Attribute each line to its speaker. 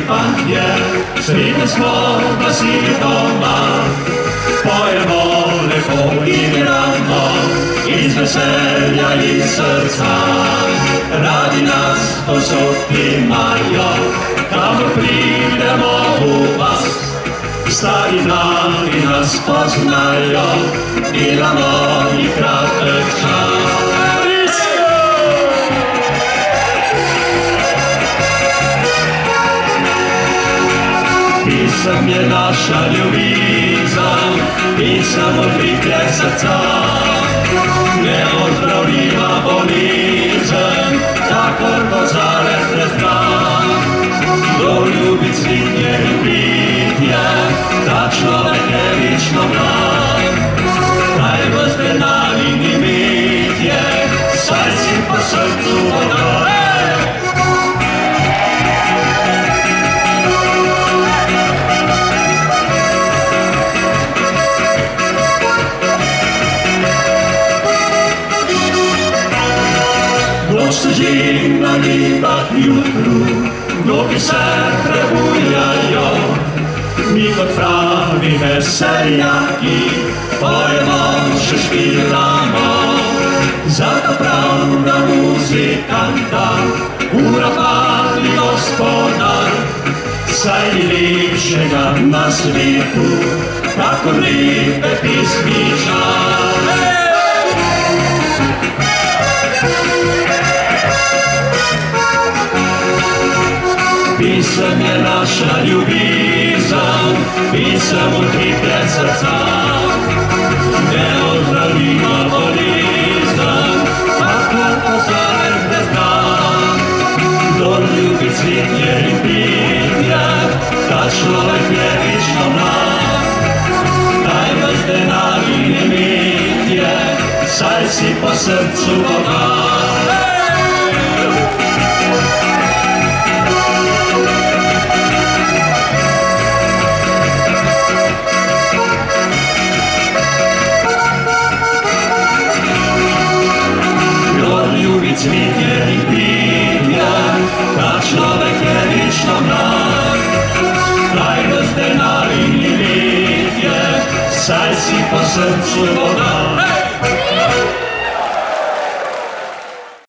Speaker 1: pachnie, sredi smo glasili doma. Pojemo lepo in rano, iz veselja in srca. Radi nas povsod imajo, kamor pridemo v vas. Stari mladi nas poznajo, delamo jih kratek čas. Pisem je naša ljubezen, pisem odlitje srca. Neozdravljiva bolezen, takor kozarec brez dna. Kdo ljubi cvitje in pitje, ta človek je večno mlad. Kaj vas denari in imetje, saj si po srcu voda. Kdo seži na nivah jutru, kdo ki se prebujajo, mi kot pravi veseljaki pojemo, še špilamo. Zato prav na muzikanta ura pali gospodar, saj ni lepšega na svetu, kakor lepe pismi žal. Pisem je naša ljubezen, pisem odlitje srca. Neozdravljiva bolezen, takor kozarec brez dna. Kdor ljubi cvitje in pitje, ta človek je večno mlad. Daj vas denar in imetje, saj si po srcu bogat. Cvitje in pitje, ta človek je večno mlad. Daj vas denar in imetje, saj si po srcu voda.